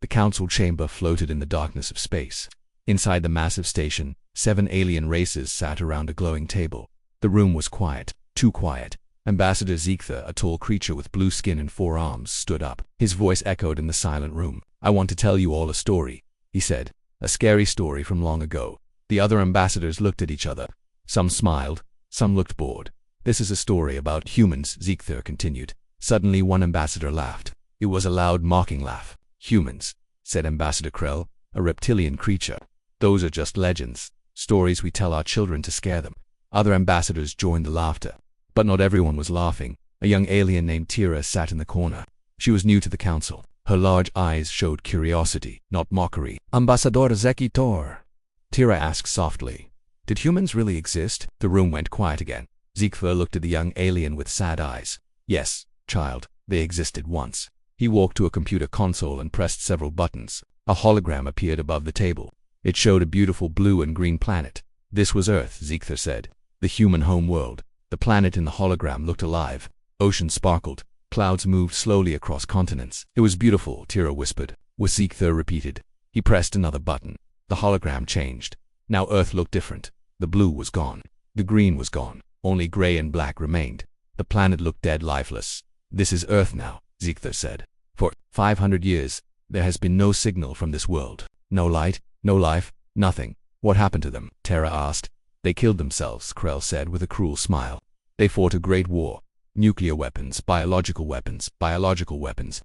The council chamber floated in the darkness of space. Inside the massive station, 7 alien races sat around a glowing table. The room was quiet, too quiet. Ambassador Ziegther, a tall creature with blue skin and 4 arms, stood up. His voice echoed in the silent room. "I want to tell you all a story," he said. "A scary story from long ago." The other ambassadors looked at each other. Some smiled, some looked bored. "This is a story about humans," Ziegther continued. Suddenly one ambassador laughed. It was a loud, mocking laugh. "Humans," said Ambassador Krell, "a reptilian creature. Those are just legends, stories we tell our children to scare them." Other ambassadors joined the laughter. But not everyone was laughing. A young alien named Tira sat in the corner. She was new to the council. Her large eyes showed curiosity, not mockery. "Ambassador Zekitor," Tira asked softly, "did humans really exist?" The room went quiet again. Ziegther looked at the young alien with sad eyes. "Yes, child, they existed once." He walked to a computer console and pressed several buttons. A hologram appeared above the table. It showed a beautiful blue and green planet. "This was Earth," Ziegther said, "the human home world." The planet in the hologram looked alive. Oceans sparkled. Clouds moved slowly across continents. "It was beautiful," Tira whispered. Was Ziegther repeated. He pressed another button. The hologram changed. Now Earth looked different. The blue was gone. The green was gone. Only gray and black remained. The planet looked dead, lifeless. "This is Earth now," Ziegther said. "For 500 years, there has been no signal from this world. No light, no life, nothing. What happened to them?" Tara asked. "They killed themselves," Krell said with a cruel smile. "They fought a great war. Nuclear weapons, biological weapons.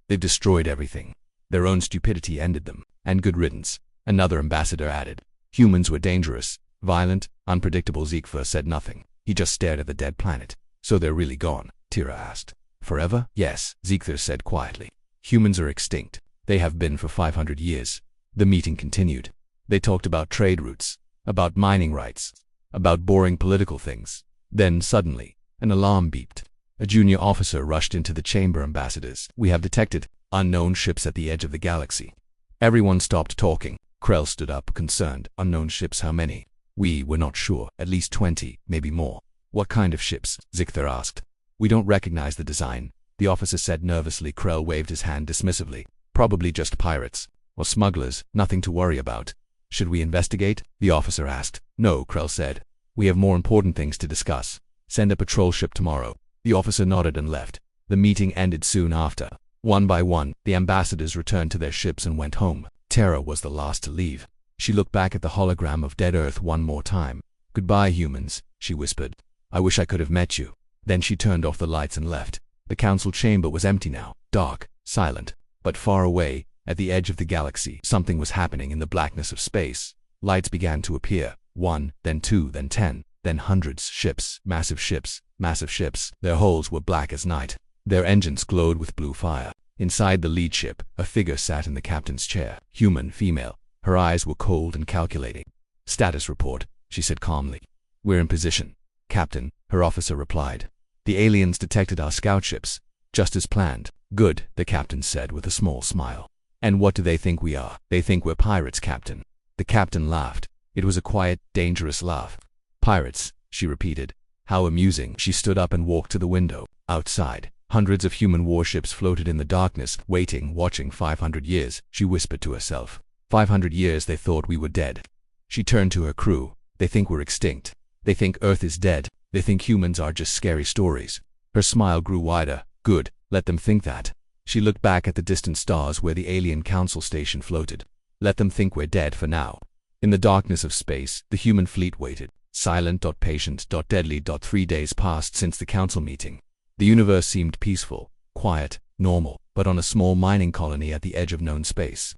They've destroyed everything. Their own stupidity ended them. And good riddance." Another ambassador added. "Humans were dangerous, violent, unpredictable." Ziegther said nothing. He just stared at the dead planet. "So they're really gone?" Tira asked. "Forever?" "Yes," Ziegther said quietly. "Humans are extinct. They have been for 500 years. The meeting continued. They talked about trade routes, about mining rights, about boring political things. Then, suddenly, an alarm beeped. A junior officer rushed into the chamber. "Ambassadors, we have detected unknown ships at the edge of the galaxy." Everyone stopped talking. Krell stood up, concerned. "Unknown ships? How many?" We're not sure. At least 20, maybe more." "What kind of ships?" Ziegther asked. "We don't recognize the design," the officer said nervously. Krell waved his hand dismissively. "Probably just pirates. Or smugglers. Nothing to worry about." "Should we investigate?" the officer asked. "No," Krell said. "We have more important things to discuss. Send a patrol ship tomorrow." The officer nodded and left. The meeting ended soon after. One by one, the ambassadors returned to their ships and went home. Tara was the last to leave. She looked back at the hologram of dead Earth one more time. "Goodbye, humans," she whispered. "I wish I could have met you." Then she turned off the lights and left. The council chamber was empty now, dark, silent. But far away, at the edge of the galaxy, something was happening in the blackness of space. Lights began to appear. 1, then 2, then 10, then hundreds. Ships, massive ships, massive ships. Their hulls were black as night. Their engines glowed with blue fire. Inside the lead ship, a figure sat in the captain's chair. Human, female. Her eyes were cold and calculating. "Status report," she said calmly. "We're in position, Captain," her officer replied. "The aliens detected our scout ships, just as planned." "Good," the captain said with a small smile. "And what do they think we are?" "They think we're pirates, Captain." The captain laughed. It was a quiet, dangerous laugh. "Pirates," she repeated. "How amusing." She stood up and walked to the window. Outside, hundreds of human warships floated in the darkness, waiting, watching. 500 years, she whispered to herself. 500 years they thought we were dead. She turned to her crew. "They think we're extinct. They think Earth is dead. They think humans are just scary stories." Her smile grew wider. "Good, let them think that." She looked back at the distant stars where the alien council station floated. "Let them think we're dead for now." In the darkness of space, the human fleet waited. Silent, patient, deadly. 3 days passed since the council meeting. The universe seemed peaceful, quiet, normal, but on a small mining colony at the edge of known space,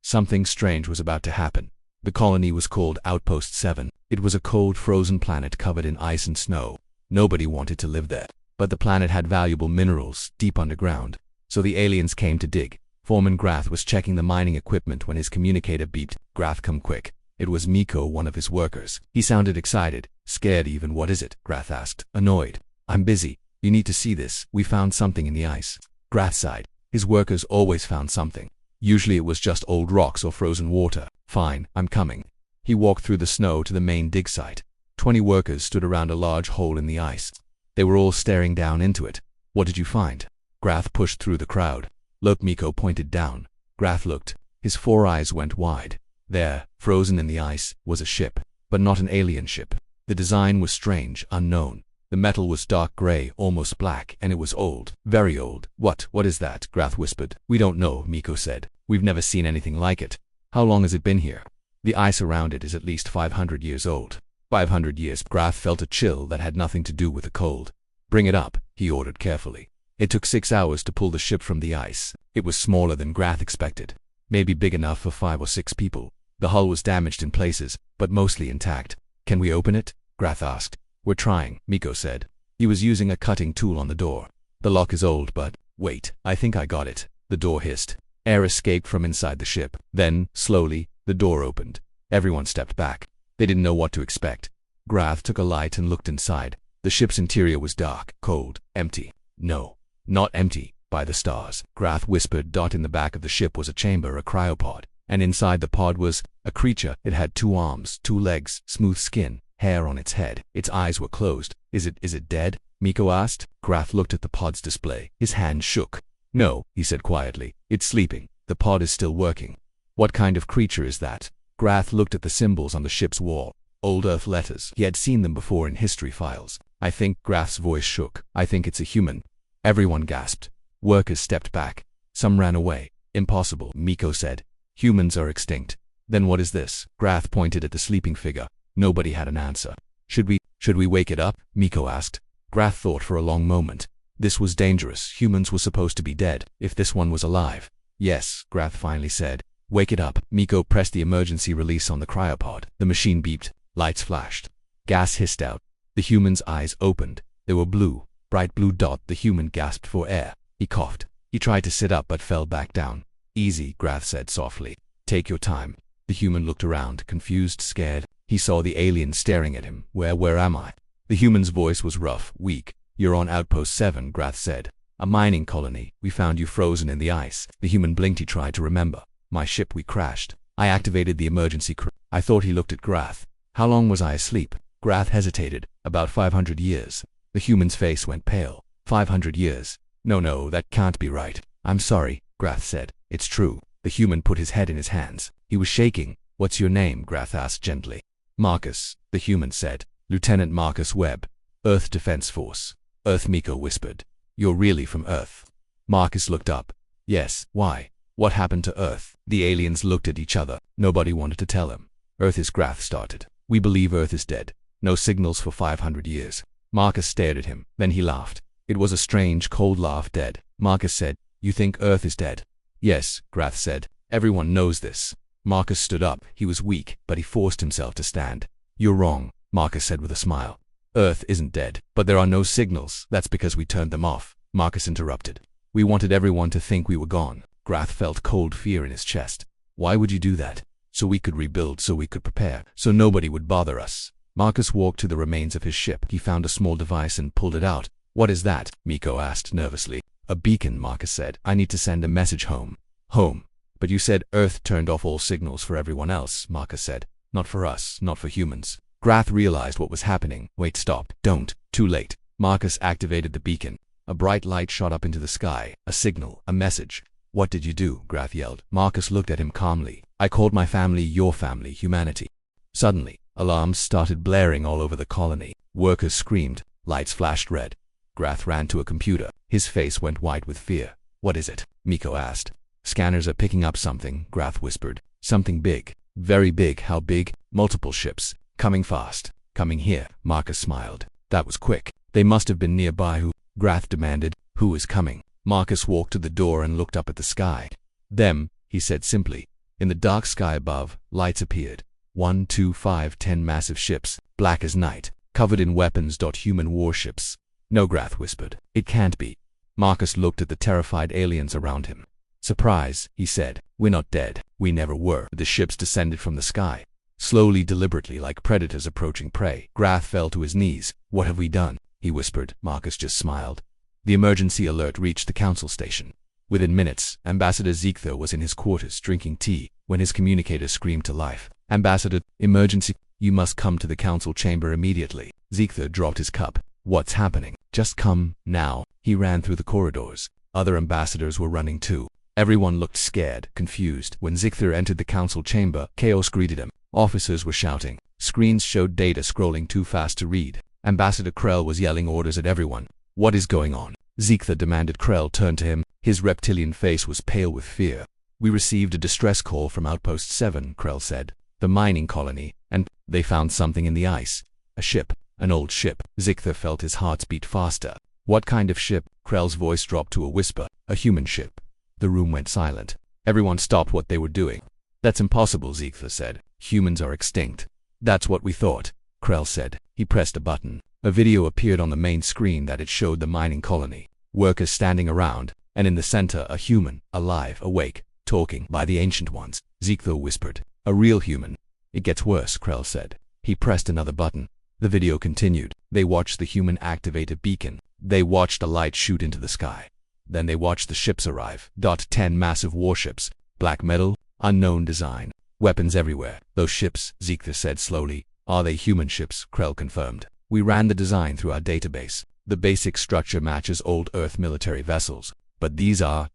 something strange was about to happen. The colony was called Outpost 7. It was a cold, frozen planet covered in ice and snow. Nobody wanted to live there. But the planet had valuable minerals deep underground. So the aliens came to dig. Foreman Grath was checking the mining equipment when his communicator beeped. "Grath, come quick." It was Miko, one of his workers. He sounded excited, scared even. "What is it?" Grath asked, annoyed. "I'm busy. You need to see this. We found something in the ice." Grath sighed. His workers always found something. Usually it was just old rocks or frozen water. "Fine, I'm coming." He walked through the snow to the main dig site. 20 workers stood around a large hole in the ice. They were all staring down into it. "What did you find?" Grath pushed through the crowd. "Look," Miko pointed down. Grath looked. His 4 eyes went wide. There, frozen in the ice, was a ship, but not an alien ship. The design was strange, unknown. The metal was dark gray, almost black, and it was old, very old. What is that? Grath whispered. We don't know, Miko said. We've never seen anything like it. How long has it been here? The ice around it is at least 500 years old. 500 years. Grath felt a chill that had nothing to do with the cold. Bring it up, he ordered carefully. It took 6 hours to pull the ship from the ice. It was smaller than Grath expected. Maybe big enough for 5 or 6 people. The hull was damaged in places, but mostly intact. Can we open it? Grath asked. We're trying, Miko said. He was using a cutting tool on the door. The lock is old, but wait, I think I got it. The door hissed. Air escaped from inside the ship. Then, slowly, the door opened. Everyone stepped back. They didn't know what to expect. Grath took a light and looked inside. The ship's interior was dark, cold, empty. No, not empty, by the stars. Grath whispered. In the back of the ship was a chamber, a cryopod. And inside the pod was a creature. It had 2 arms, 2 legs, smooth skin, hair on its head. Its eyes were closed. Is it dead? Miko asked. Grath looked at the pod's display. His hand shook. No, he said quietly. It's sleeping. The pod is still working. What kind of creature is that? Grath looked at the symbols on the ship's wall. Old Earth letters. He had seen them before in history files. I think, Grath's voice shook. I think it's a human. Everyone gasped. Workers stepped back. Some ran away. Impossible, Miko said. Humans are extinct. Then what is this? Grath pointed at the sleeping figure. Nobody had an answer. Should we wake it up? Miko asked. Grath thought for a long moment. This was dangerous. Humans were supposed to be dead. If this one was alive. Yes, Grath finally said. Wake it up. Miko pressed the emergency release on the cryopod. The machine beeped. Lights flashed. Gas hissed out. The human's eyes opened. They were blue. Bright blue dot. The human gasped for air. He coughed. He tried to sit up but fell back down. Easy, Grath said softly. Take your time. The human looked around, confused, scared. He saw the alien staring at him. Where am I? The human's voice was rough, weak. You're on Outpost 7, Grath said. A mining colony. We found you frozen in the ice. The human blinked. He tried to remember. My ship, we crashed. I activated the emergency I thought. He looked at Grath. How long was I asleep? Grath hesitated. About 500 years. The human's face went pale. 500 years. No, that can't be right. I'm sorry, Grath said. It's true. The human put his head in his hands. He was shaking. What's your name? Grath asked gently. Marcus, the human said. Lieutenant Marcus Webb. Earth Defense Force. Earth, Miko whispered. You're really from Earth? Marcus looked up. Yes, why? What happened to Earth? The aliens looked at each other. Nobody wanted to tell him. Earth is Grath started. We believe Earth is dead. No signals for 500 years. Marcus stared at him. Then he laughed. It was a strange, cold laugh. Dead. Marcus said. You think Earth is dead? Yes, Grath said. Everyone knows this. Marcus stood up. He was weak, but he forced himself to stand. You're wrong, Marcus said with a smile. Earth isn't dead, but there are no signals. That's because we turned them off. Marcus interrupted. We wanted everyone to think we were gone. Grath felt cold fear in his chest. Why would you do that? So we could rebuild, so we could prepare, so nobody would bother us. Marcus walked to the remains of his ship. He found a small device and pulled it out. What is that? Miko asked nervously. A beacon, Marcus said. I need to send a message home. Home? But you said Earth turned off all signals for everyone else, Marcus said. Not for us, not for humans. Grath realized what was happening. Wait, stop. Don't. Too late. Marcus activated the beacon. A bright light shot up into the sky. A signal. A message. What did you do? Grath yelled. Marcus looked at him calmly. I called my family, your family, humanity. Suddenly, alarms started blaring all over the colony. Workers screamed. Lights flashed red. Grath ran to a computer. His face went white with fear. What is it? Miko asked. Scanners are picking up something, Grath whispered. Something big. Very big. How big? Multiple ships. Coming fast. Coming here. Marcus smiled. That was quick. They must have been nearby. Who? Grath demanded. Who is coming? Marcus walked to the door and looked up at the sky. Them, he said simply. In the dark sky above, lights appeared. 1, 2, 5, 10 massive ships, black as night, covered in weapons. Human warships. No, Grath whispered. It can't be. Marcus looked at the terrified aliens around him. Surprise, he said. We're not dead. We never were. The ships descended from the sky. Slowly, deliberately, like predators approaching prey. Grath fell to his knees. What have we done? He whispered. Marcus just smiled. The emergency alert reached the council station. Within minutes, Ambassador Ziegther was in his quarters drinking tea when his communicator screamed to life. Ambassador, emergency. You must come to the council chamber immediately. Ziegther dropped his cup. What's happening? Just come, now. He ran through the corridors. Other ambassadors were running too. Everyone looked scared, confused. When Zichther entered the council chamber, chaos greeted him. Officers were shouting. Screens showed data scrolling too fast to read. Ambassador Krell was yelling orders at everyone. What is going on? Zichther demanded. Krell turned to him. His reptilian face was pale with fear. We received a distress call from Outpost 7, Krell said. The mining colony, and they found something in the ice. A ship. An old ship. Zichther felt his heart beat faster. What kind of ship? Krell's voice dropped to a whisper. A human ship. The room went silent. Everyone stopped what they were doing. That's impossible, Zichther said. Humans are extinct. That's what we thought, Krell said. He pressed a button. A video appeared on the main screen that it showed the mining colony. Workers standing around, and in the center a human, alive, awake, talking by the Ancient Ones. Zichther whispered. A real human. It gets worse, Krell said. He pressed another button. The video continued. They watched the human activate a beacon. They watched a light shoot into the sky. Then they watched the ships arrive. 10 massive warships. Black metal, unknown design. Weapons everywhere. Those ships, Zichther said slowly. Are they human ships? Krell confirmed. We ran the design through our database. The basic structure matches old Earth military vessels. But these are ...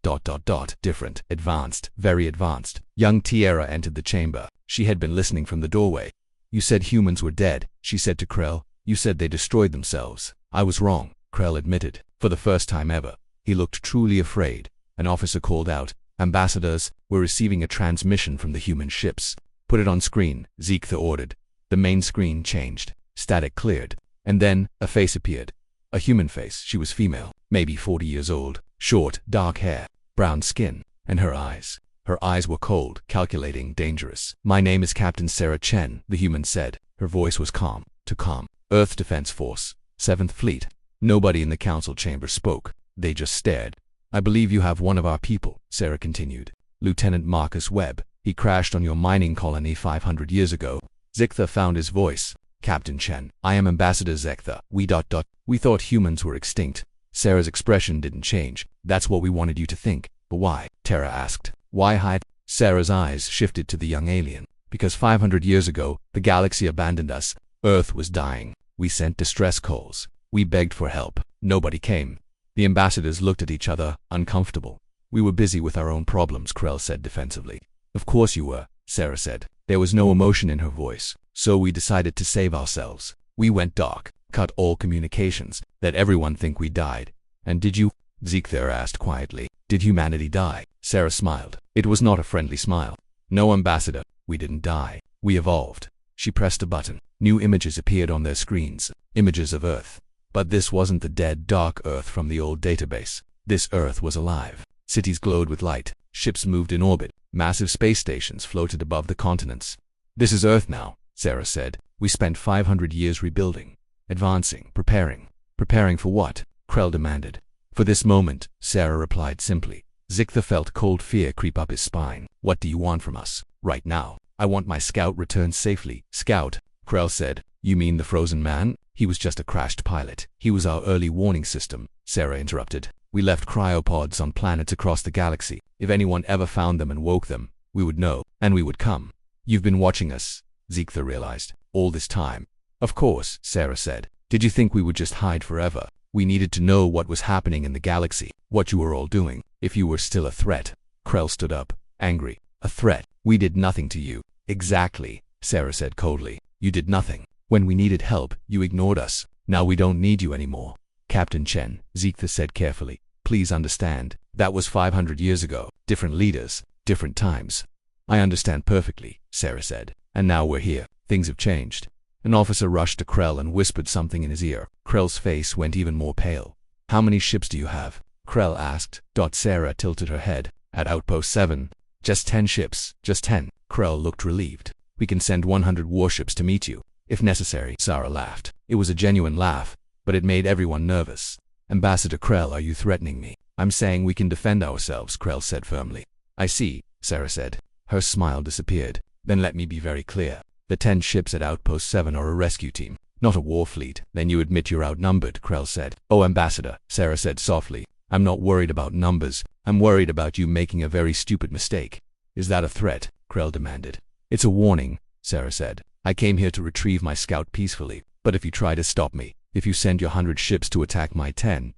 different, advanced, very advanced. Young Tierra entered the chamber. She had been listening from the doorway. You said humans were dead, she said to Krell. You said they destroyed themselves. I was wrong, Krell admitted. For the first time ever. He looked truly afraid. An officer called out, Ambassadors, we're receiving a transmission from the human ships. Put it on screen, Zichther ordered. The main screen changed. Static cleared. And then, a face appeared. A human face. She was female, maybe 40 years old. Short, dark hair, brown skin, and her eyes. Her eyes were cold, calculating, dangerous. My name is Captain Sarah Chen, the human said. Her voice was calm. To calm. Earth Defense Force. 7th Fleet. Nobody in the council chamber spoke. They just stared. I believe you have one of our people, Sarah continued. Lieutenant Marcus Webb. He crashed on your mining colony 500 years ago. Zichther found his voice. Captain Chen. I am Ambassador Zichther. We thought humans were extinct. Sarah's expression didn't change. That's what we wanted you to think. But why? Terra asked. Why hide? Sarah's eyes shifted to the young alien. Because 500 years ago, the galaxy abandoned us. Earth was dying. We sent distress calls. We begged for help. Nobody came. The ambassadors looked at each other, uncomfortable. We were busy with our own problems, Krell said defensively. Of course you were, Sarah said. There was no emotion in her voice. So we decided to save ourselves. We went dark, cut all communications, let everyone think we died. And did you? Zichther asked quietly. Did humanity die? Sarah smiled. It was not a friendly smile. No, Ambassador, we didn't die. We evolved. She pressed a button. New images appeared on their screens. Images of Earth. But this wasn't the dead, dark Earth from the old database. This Earth was alive. Cities glowed with light. Ships moved in orbit. Massive space stations floated above the continents. This is Earth now, Sarah said. We spent 500 years rebuilding, advancing, preparing. Preparing for what? Krell demanded. For this moment, Sarah replied simply. Zichther felt cold fear creep up his spine. What do you want from us? Right now. I want my scout returned safely. Scout? Krell said. You mean the frozen man? He was just a crashed pilot. He was our early warning system, Sarah interrupted. We left cryopods on planets across the galaxy. If anyone ever found them and woke them, we would know, and we would come. You've been watching us, Zichther realized, all this time. Of course, Sarah said. Did you think we would just hide forever? We needed to know what was happening in the galaxy, what you were all doing, if you were still a threat. Krell stood up, angry. A threat? We did nothing to you. Exactly, Sarah said coldly. You did nothing. When we needed help, you ignored us. Now we don't need you anymore. Captain Chen, Zichther said carefully. Please understand, that was 500 years ago. Different leaders, different times. I understand perfectly, Sarah said. And now we're here. Things have changed. An officer rushed to Krell and whispered something in his ear. Krell's face went even more pale. How many ships do you have? Krell asked. Sarah tilted her head. At Outpost 7. Just 10 ships. Just 10. Krell looked relieved. We can send 100 warships to meet you, if necessary. Sarah laughed. It was a genuine laugh, but it made everyone nervous. Ambassador Krell, are you threatening me? I'm saying we can defend ourselves, Krell said firmly. I see, Sarah said. Her smile disappeared. Then let me be very clear. The 10 ships at Outpost 7 are a rescue team, not a war fleet. Then you admit you're outnumbered, Krell said. Oh, Ambassador, Sarah said softly. I'm not worried about numbers. I'm worried about you making a very stupid mistake. Is that a threat? Krell demanded. It's a warning, Sarah said. I came here to retrieve my scout peacefully, but if you try to stop me, if you send your 100 ships to attack my 10...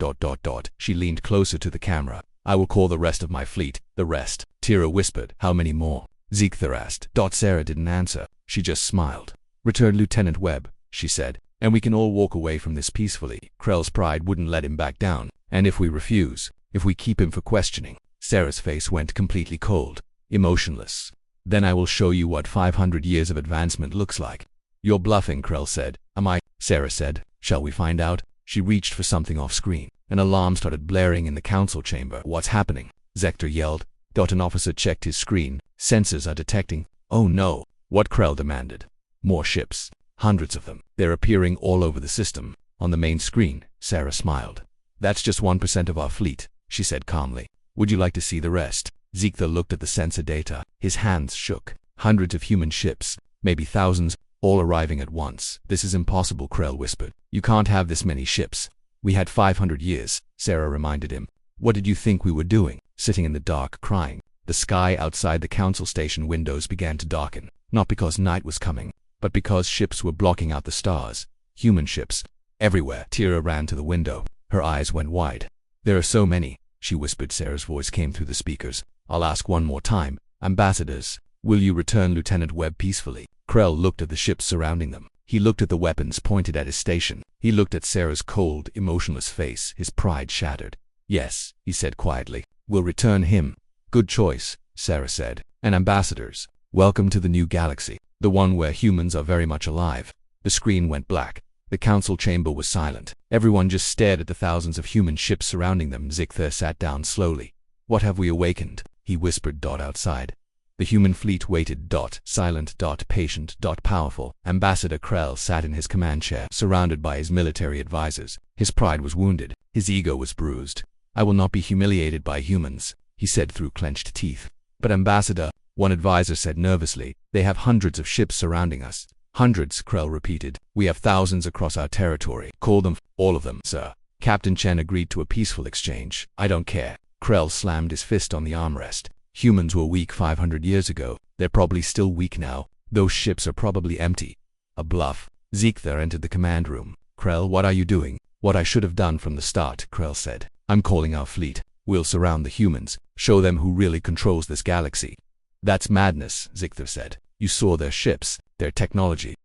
She leaned closer to the camera. I will call the rest of my fleet. The rest, Tira whispered. How many more? Ziegler asked. Sarah didn't answer. She just smiled. Return Lieutenant Webb, she said, and we can all walk away from this peacefully. Krell's pride wouldn't let him back down. And if we refuse, if we keep him for questioning, Sarah's face went completely cold, emotionless. Then I will show you what 500 years of advancement looks like. You're bluffing, Krell said. Am I? Sarah said. Shall we find out? She reached for something off screen. An alarm started blaring in the council chamber. What's happening? Zector yelled. An officer checked his screen. Sensors are detecting. Oh no. What? Krell demanded. More ships. Hundreds of them. They're appearing all over the system. On the main screen, Sarah smiled. That's just 1% of our fleet, she said calmly. Would you like to see the rest? Ziegler looked at the sensor data. His hands shook. Hundreds of human ships, maybe thousands, all arriving at once. This is impossible, Krell whispered. You can't have this many ships. We had 500 years, Sarah reminded him. What did you think we were doing? Sitting in the dark, crying. The sky outside the council station windows began to darken, not because night was coming, but because ships were blocking out the stars. Human ships. Everywhere. Tira ran to the window. Her eyes went wide. There are so many, she whispered. Sarah's voice came through the speakers. I'll ask one more time. Ambassadors, will you return Lieutenant Webb peacefully? Krell looked at the ships surrounding them. He looked at the weapons pointed at his station. He looked at Sarah's cold, emotionless face. His pride shattered. Yes, he said quietly. We'll return him. Good choice, Sarah said. And ambassadors, welcome to the new galaxy, the one where humans are very much alive. The screen went black. The council chamber was silent. Everyone just stared at the thousands of human ships surrounding them. Ziegler sat down slowly. What have we awakened? He whispered. Outside. The human fleet waited. Silent. Patient. Powerful. Ambassador Krell sat in his command chair, surrounded by his military advisors. His pride was wounded. His ego was bruised. I will not be humiliated by humans, he said through clenched teeth. But Ambassador, one advisor said nervously, they have hundreds of ships surrounding us. Hundreds, Krell repeated. We have thousands across our territory. Call them, all of them, sir. Captain Chen agreed to a peaceful exchange. I don't care. Krell slammed his fist on the armrest. Humans were weak 500 years ago. They're probably still weak now. Those ships are probably empty. A bluff. Ziegler entered the command room. Krell, what are you doing? What I should have done from the start, Krell said. I'm calling our fleet. We'll surround the humans. Show them who really controls this galaxy. That's madness, Ziegler said. You saw their ships. Their technology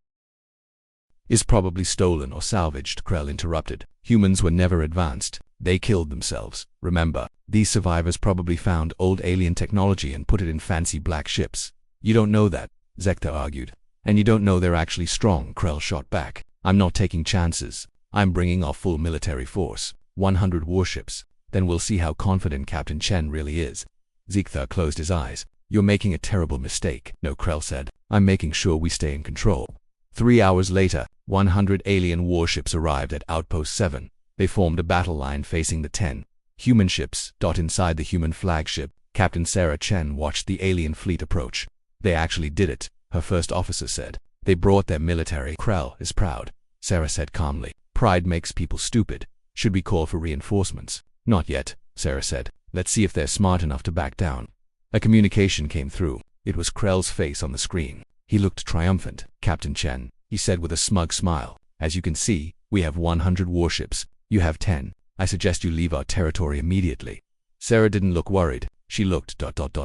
is probably stolen or salvaged, Krell interrupted. Humans were never advanced. They killed themselves. Remember, these survivors probably found old alien technology and put it in fancy black ships. You don't know that, Ziegler argued. And you don't know they're actually strong, Krell shot back. I'm not taking chances. I'm bringing our full military force. 100 warships. Then we'll see how confident Captain Chen really is. Ziegler closed his eyes. You're making a terrible mistake. No, Krell said. I'm making sure we stay in control. 3 hours later, 100 alien warships arrived at Outpost 7. They formed a battle line facing the 10 human ships. Inside the human flagship, Captain Sarah Chen watched the alien fleet approach. They actually did it, her first officer said. They brought their military. Krell is proud, Sarah said calmly. Pride makes people stupid. Should we call for reinforcements? Not yet, Sarah said. Let's see if they're smart enough to back down. A communication came through. It was Krell's face on the screen. He looked triumphant. Captain Chen, he said with a smug smile. As you can see, we have 100 warships. You have 10. I suggest you leave our territory immediately. Sarah didn't look worried. She looked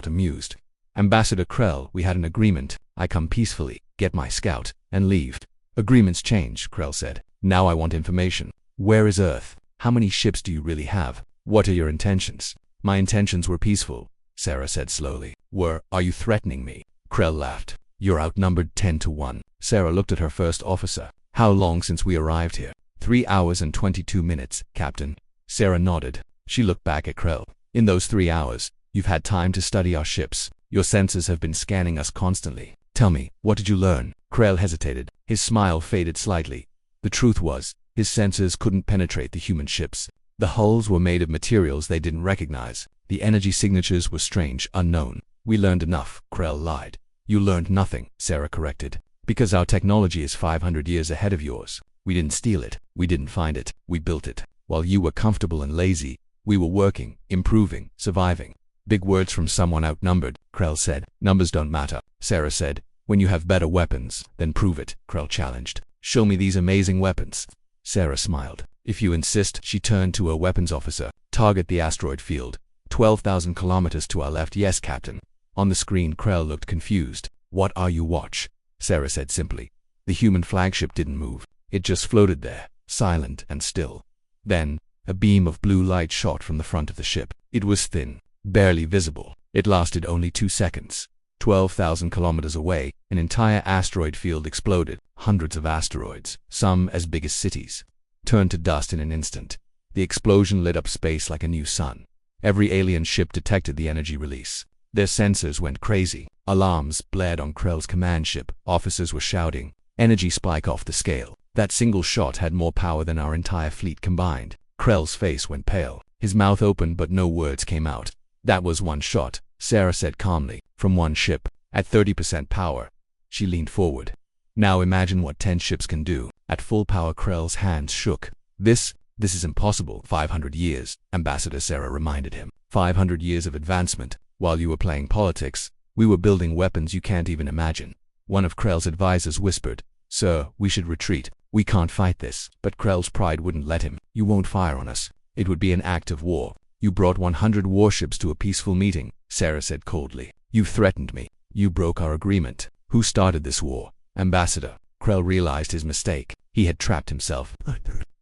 amused. Ambassador Krell, we had an agreement. I come peacefully, get my scout, and leave. Agreements change, Krell said. Now I want information. Where is Earth? How many ships do you really have? What are your intentions? My intentions were peaceful, Sarah said slowly. Are you threatening me? Krell laughed. You're outnumbered 10 to 1. Sarah looked at her first officer. How long since we arrived here? 3 hours and 22 minutes, Captain. Sarah nodded. She looked back at Krell. In those 3 hours, you've had time to study our ships. Your sensors have been scanning us constantly. Tell me, what did you learn? Krell hesitated. His smile faded slightly. The truth was, his sensors couldn't penetrate the human ships. The hulls were made of materials they didn't recognize. The energy signatures were strange, unknown. We learned enough, Krell lied. You learned nothing, Sarah corrected. Because our technology is 500 years ahead of yours. We didn't steal it. We didn't find it. We built it. While you were comfortable and lazy, we were working, improving, surviving. Big words from someone outnumbered, Krell said. Numbers don't matter, Sarah said. When you have better weapons, then prove it, Krell challenged. Show me these amazing weapons. Sarah smiled. If you insist, she turned to her weapons officer. Target the asteroid field. 12,000 kilometers to our left, yes, Captain. On the screen, Krell looked confused. What are you watch? Sarah said simply. The human flagship didn't move. It just floated there, silent and still. Then, a beam of blue light shot from the front of the ship. It was thin, barely visible. It lasted only 2 seconds. 12,000 kilometers away, an entire asteroid field exploded. Hundreds of asteroids, some as big as cities, turned to dust in an instant. The explosion lit up space like a new sun. Every alien ship detected the energy release. Their sensors went crazy. Alarms blared on Krell's command ship. Officers were shouting, "Energy spike off the scale." That single shot had more power than our entire fleet combined. Krell's face went pale. His mouth opened but no words came out. That was one shot, Sarah said calmly, from one ship, at 30% power. She leaned forward. Now imagine what 10 ships can do. At full power, Krell's hands shook. This is impossible. 500 years, Ambassador Sarah reminded him. 500 years of advancement. While you were playing politics, we were building weapons you can't even imagine. One of Krell's advisors whispered, "Sir, we should retreat. We can't fight this." But Krell's pride wouldn't let him. "You won't fire on us. It would be an act of war. You brought 100 warships to a peaceful meeting," Sarah said coldly. "You threatened me. You broke our agreement. Who started this war?" "Ambassador." Krell realized his mistake. He had trapped himself.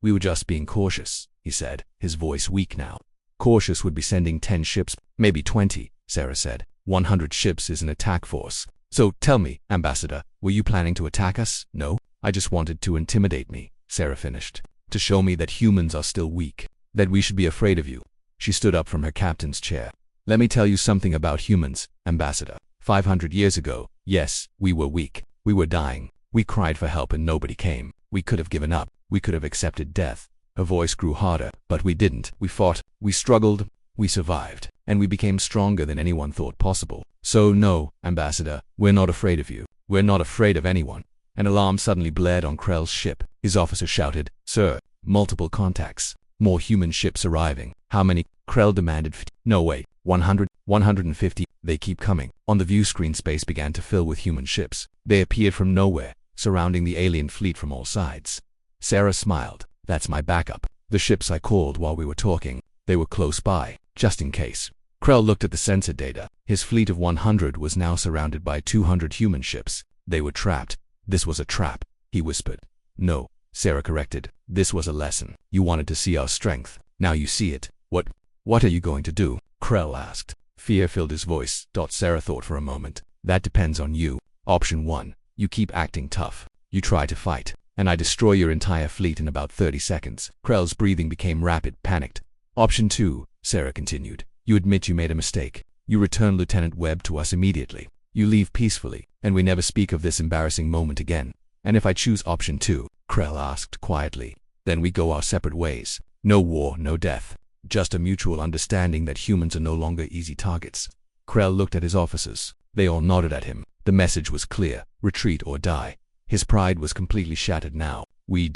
"We were just being cautious," he said, his voice weak now. "Cautious would be sending 10 ships, maybe 20, Sarah said. 100 ships is an attack force. So tell me, Ambassador, were you planning to attack us?" "No, I just wanted to intimidate me," Sarah finished. "To show me that humans are still weak, that we should be afraid of you." She stood up from her captain's chair. "Let me tell you something about humans, Ambassador. 500 years ago, yes, we were weak. We were dying. We cried for help and nobody came. We could have given up. We could have accepted death." Her voice grew harder, but we didn't. We fought. We struggled. We survived. And we became stronger than anyone thought possible. So no, Ambassador, we're not afraid of you. We're not afraid of anyone. An alarm suddenly blared on Krell's ship. His officer shouted, "Sir, multiple contacts. More human ships arriving." "How many?" Krell demanded. "No way. 100, 150. They keep coming." On the view screen, space began to fill with human ships. They appeared from nowhere, surrounding the alien fleet from all sides. Sarah smiled. "That's my backup. The ships I called while we were talking. They were close by, just in case." Krell looked at the sensor data. His fleet of 100 was now surrounded by 200 human ships. They were trapped. "This was a trap," he whispered. "No," Sarah corrected. "This was a lesson. You wanted to see our strength. Now you see it. What are you going to do?" Krell asked. Fear filled his voice. Sarah thought for a moment. "That depends on you. Option 1. You keep acting tough. You try to fight, and I destroy your entire fleet in about 30 seconds. Krell's breathing became rapid, panicked. "Option 2, Sarah continued. You admit you made a mistake. You return Lieutenant Webb to us immediately. You leave peacefully, and we never speak of this embarrassing moment again." "And if I choose option 2, Krell asked quietly, "then we go our separate ways. No war, no death. Just a mutual understanding that humans are no longer easy targets." Krell looked at his officers. They all nodded at him. The message was clear: retreat or die. His pride was completely shattered now. We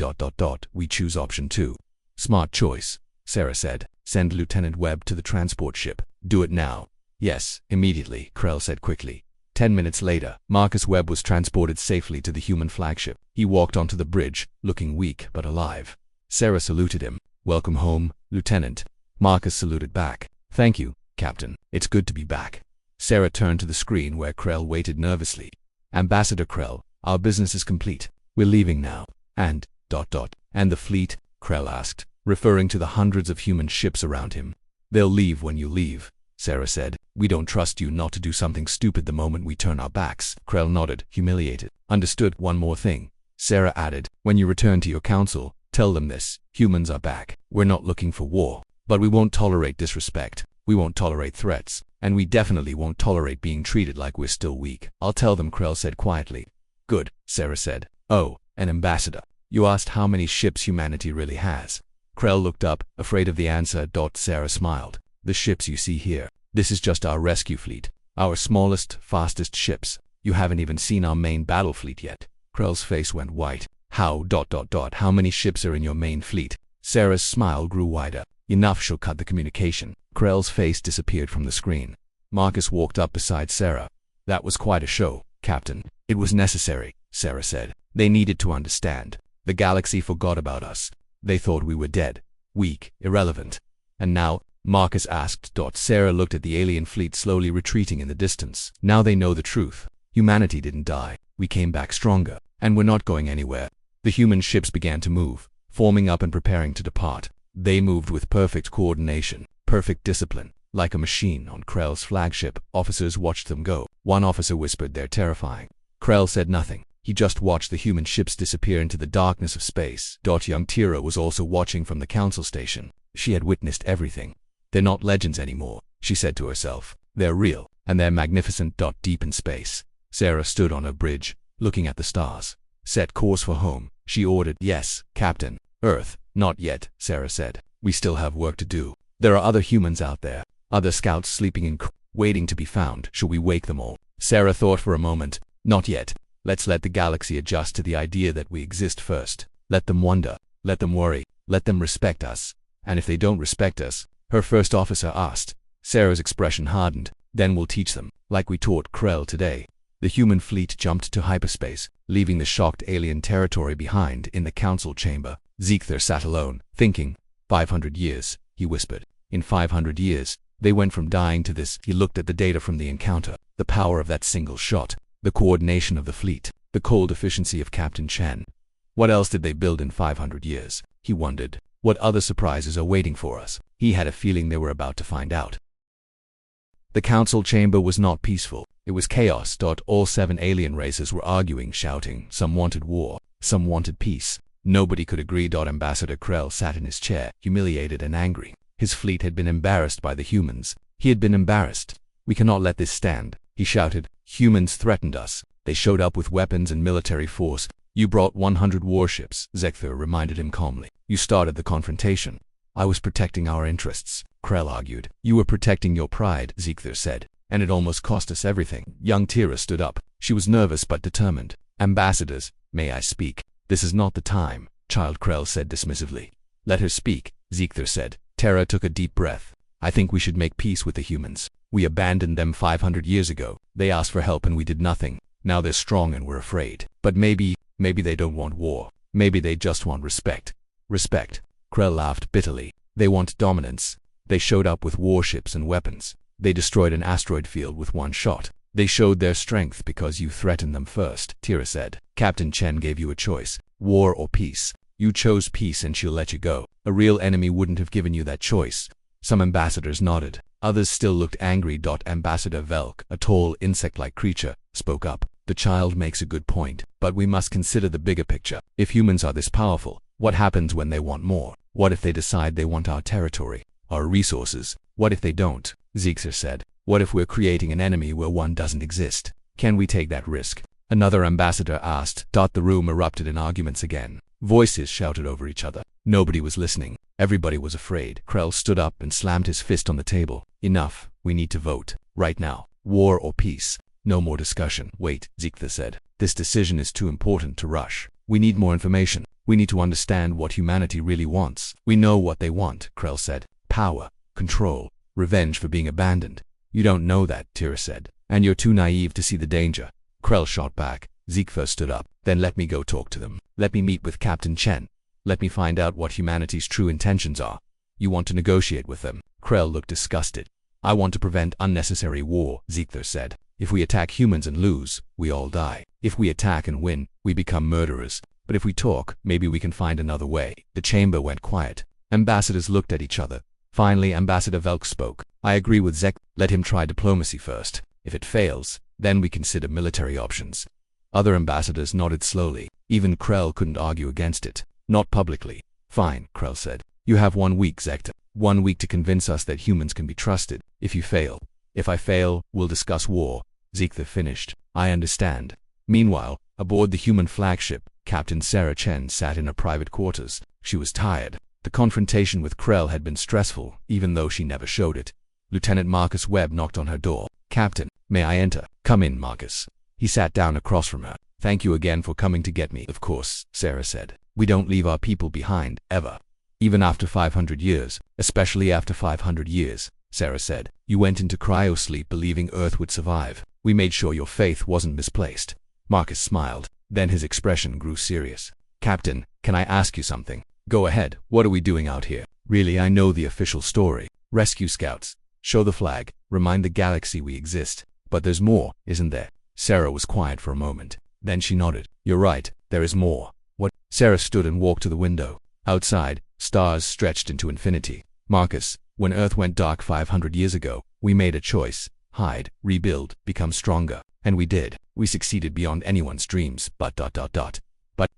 choose option 2. "Smart choice," Sarah said. "Send Lieutenant Webb to the transport ship. Do it now." "Yes, immediately," Krell said quickly. 10 minutes later, Marcus Webb was transported safely to the human flagship. He walked onto the bridge, looking weak but alive. Sarah saluted him. "Welcome home, Lieutenant." Marcus saluted back. "Thank you, Captain. It's good to be back." Sarah turned to the screen where Krell waited nervously. "Ambassador Krell, our business is complete. We're leaving now. And, "And the fleet?" Krell asked, referring to the hundreds of human ships around him. "They'll leave when you leave," Sarah said. "We don't trust you not to do something stupid the moment we turn our backs." Krell nodded, humiliated. "Understood." "One more thing," Sarah added. "When you return to your council, tell them this. Humans are back. We're not looking for war. But we won't tolerate disrespect. We won't tolerate threats. And we definitely won't tolerate being treated like we're still weak." "I'll tell them," Krell said quietly. "Good," Sarah said. "Oh, and Ambassador, you asked how many ships humanity really has." Krell looked up, afraid of the answer. Sarah smiled. "The ships you see here. This is just our rescue fleet. Our smallest, fastest ships. You haven't even seen our main battle fleet yet." Krell's face went white. How many ships are in your main fleet?" Sarah's smile grew wider. "Enough, she'll cut the communication." Krell's face disappeared from the screen. Marcus walked up beside Sarah. "That was quite a show, Captain." "It was necessary," Sarah said. "They needed to understand. The galaxy forgot about us. They thought we were dead, weak, irrelevant. And now, Marcus asked. Sarah looked at the alien fleet slowly retreating in the distance. Now they know the truth. Humanity didn't die. We came back stronger. And we're not going anywhere. The human ships began to move, forming up and preparing to depart. They moved with perfect coordination, perfect discipline. Like a machine on Krell's flagship, officers watched them go. One officer whispered, "They're terrifying." Krell said nothing. He just watched the human ships disappear into the darkness of space. Young Tira was also watching from the council station. She had witnessed everything. "They're not legends anymore," she said to herself. "They're real, and they're magnificent." Deep in space, Sarah stood on her bridge, looking at the stars. "Set course for home," she ordered. "Yes, Captain." "Earth, not yet," Sarah said. "We still have work to do. There are other humans out there. Other scouts sleeping in waiting to be found. Shall we wake them all?" Sarah thought for a moment. "Not yet. Let's let the galaxy adjust to the idea that we exist first. Let them wonder. Let them worry. Let them respect us. And if they don't respect us," her first officer asked. Sarah's expression hardened. "Then we'll teach them, like we taught Krell today." The human fleet jumped to hyperspace, leaving the shocked alien territory behind. In the council chamber, Ziegler sat alone, thinking. 500 years, he whispered. In 500 years, they went from dying to this. He looked at the data from the encounter, the power of that single shot, the coordination of the fleet, the cold efficiency of Captain Chen. What else did they build in 500 years? He wondered. What other surprises are waiting for us? He had a feeling they were about to find out. The council chamber was not peaceful. It was chaos. All 7 alien races were arguing, shouting. Some wanted war, some wanted peace. Nobody could agree. Ambassador Krell sat in his chair, humiliated and angry. His fleet had been embarrassed by the humans. He had been embarrassed. "We cannot let this stand," he shouted. "Humans threatened us. They showed up with weapons and military force. You brought 100 warships," Ziegler reminded him calmly. "You started the confrontation." "I was protecting our interests," Krell argued. "You were protecting your pride," Ziegler said. "And it almost cost us everything." Young Tira stood up. She was nervous but determined. "Ambassadors, may I speak?" "This is not the time," Child Krell said dismissively. "Let her speak," Ziegler said. Tara took a deep breath. "I think we should make peace with the humans. We abandoned them 500 years ago. They asked for help and we did nothing. Now they're strong and we're afraid. But maybe they don't want war. Maybe they just want respect." "Respect?" Krell laughed bitterly. "They want dominance. They showed up with warships and weapons. They destroyed an asteroid field with one shot. They showed their strength because you threatened them first," Tira said. "Captain Chen gave you a choice, war or peace. You chose peace and she'll let you go. A real enemy wouldn't have given you that choice." Some ambassadors nodded. Others still looked angry. Ambassador Velk, a tall, insect-like creature, spoke up. "The child makes a good point, but we must consider the bigger picture. If humans are this powerful, what happens when they want more? What if they decide they want our territory, our resources? What if they don't?" Ziegler said. "What if we're creating an enemy where one doesn't exist? Can we take that risk?" Another ambassador asked. The room erupted in arguments again. Voices shouted over each other. Nobody was listening. Everybody was afraid. Krell stood up and slammed his fist on the table. "Enough. We need to vote. Right now. War or peace. No more discussion." "Wait," Ziegler said. "This decision is too important to rush. We need more information. We need to understand what humanity really wants." "We know what they want," Krell said. "Power, control, revenge for being abandoned." "You don't know that," Tira said. "And you're too naive to see the danger." Krell shot back. Ziegler stood up. "Then let me go talk to them. Let me meet with Captain Chen. Let me find out what humanity's true intentions are." "You want to negotiate with them?" Krell looked disgusted. "I want to prevent unnecessary war," Ziegler said. "If we attack humans and lose, we all die. If we attack and win, we become murderers. But if we talk, maybe we can find another way." The chamber went quiet. Ambassadors looked at each other. Finally, Ambassador Velk spoke. "I agree with Zek. Let him try diplomacy first. If it fails, then we consider military options." Other ambassadors nodded slowly. Even Krell couldn't argue against it. "Not publicly." "Fine," Krell said. "You have 1 week, Zector. 1 week to convince us that humans can be trusted. If you fail." "If I fail, we'll discuss war," Ziegler finished. "I understand." Meanwhile, aboard the human flagship, Captain Sarah Chen sat in her private quarters. She was tired. The confrontation with Krell had been stressful, even though she never showed it. Lieutenant Marcus Webb knocked on her door. "Captain, may I enter?" "Come in, Marcus." He sat down across from her. "Thank you again for coming to get me." "Of course," Sarah said. "We don't leave our people behind, ever. Even after 500 years, especially after 500 years, Sarah said. "You went into cryosleep believing Earth would survive. We made sure your faith wasn't misplaced." Marcus smiled. Then his expression grew serious. "Captain, can I ask you something?" "Go ahead. What are we doing out here?" Really, I know the official story. Rescue scouts. Show the flag. Remind the galaxy we exist. But there's more, isn't there? Sarah was quiet for a moment. Then she nodded. You're right, there is more. What? Sarah stood and walked to the window. Outside, stars stretched into infinity. Marcus, when Earth went dark 500 years ago, we made a choice. Hide, rebuild, become stronger. And we did. We succeeded beyond anyone's dreams, But